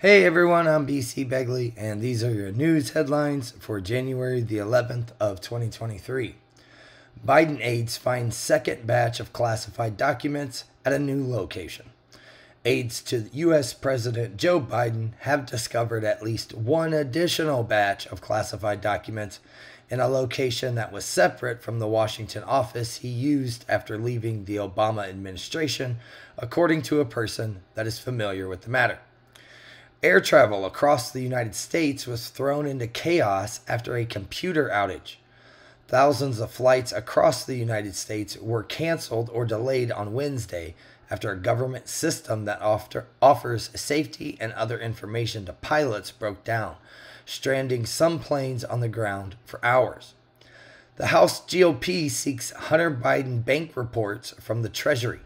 Hey everyone, I'm BC Begley, and these are your news headlines for January the 11th of 2023. Biden aides find second batch of classified documents at a new location. Aides to U.S. President Joe Biden have discovered at least one additional batch of classified documents in a location that was separate from the Washington office he used after leaving the Obama administration, according to a person that is familiar with the matter. Air travel across the United States was thrown into chaos after a computer outage. Thousands of flights across the United States were canceled or delayed on Wednesday after a government system that offers safety and other information to pilots broke down, stranding some planes on the ground for hours. The House GOP seeks Hunter Biden bank reports from the Treasury.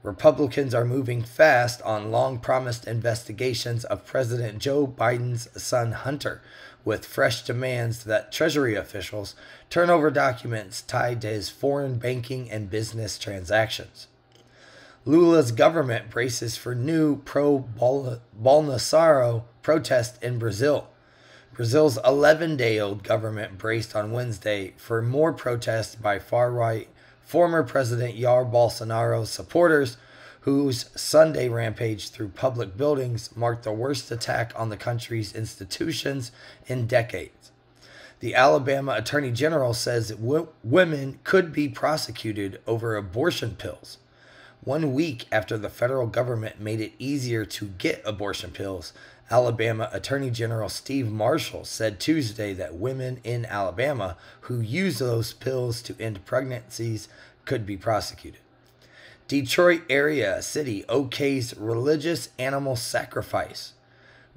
Republicans are moving fast on long-promised investigations of President Joe Biden's son Hunter, with fresh demands that Treasury officials turn over documents tied to his foreign banking and business transactions. Lula's government braces for new pro-Bolsonaro protest in Brazil. Brazil's 11-day-old government braced on Wednesday for more protests by far-right former President Jair Bolsonaro's supporters, whose Sunday rampage through public buildings marked the worst attack on the country's institutions in decades. The Alabama Attorney General says women could be prosecuted over abortion pills. 1 week after the federal government made it easier to get abortion pills, Alabama Attorney General Steve Marshall said Tuesday that women in Alabama who use those pills to end pregnancies could be prosecuted. Detroit area city okays religious animal sacrifice.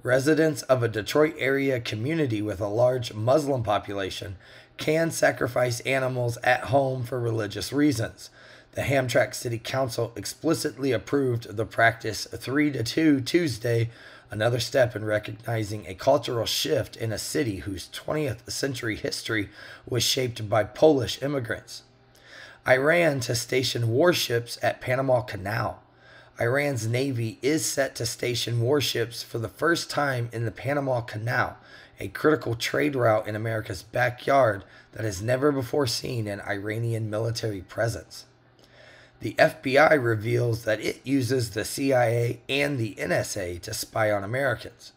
Residents of a Detroit area community with a large Muslim population can sacrifice animals at home for religious reasons. The Hamtramck City Council explicitly approved the practice 3-2 Tuesday, another step in recognizing a cultural shift in a city whose 20th century history was shaped by Polish immigrants. Iran to station warships at Panama Canal. Iran's Navy is set to station warships for the first time in the Panama Canal, a critical trade route in America's backyard that has never before seen an Iranian military presence. The FBI reveals that it uses the CIA and the NSA to spy on Americans.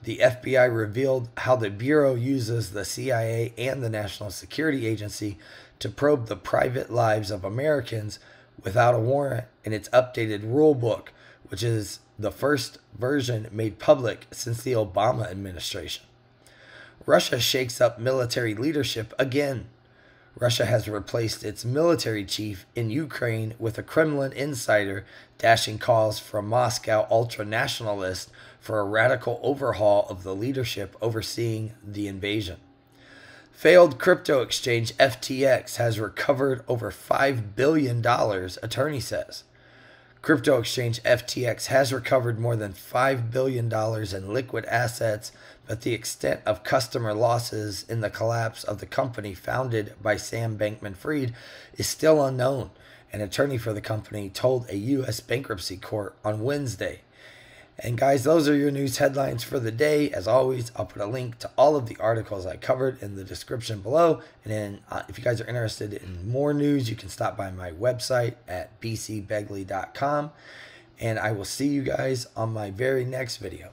The FBI revealed how the Bureau uses the CIA and the National Security Agency to probe the private lives of Americans without a warrant in its updated rule book, which is the first version made public since the Obama administration. Russia shakes up military leadership again. Russia has replaced its military chief in Ukraine with a Kremlin insider dashing calls from Moscow ultra-nationalists for a radical overhaul of the leadership overseeing the invasion. Failed crypto exchange FTX has recovered over $5 billion, attorney says. Crypto exchange FTX has recovered more than $5 billion in liquid assets, but the extent of customer losses in the collapse of the company founded by Sam Bankman-Fried is still unknown, an attorney for the company told a U.S. bankruptcy court on Wednesday. And guys, those are your news headlines for the day. As always, I'll put a link to all of the articles I covered in the description below. And then if you guys are interested in more news, you can stop by my website at bcbegley.com. And I will see you guys on my very next video.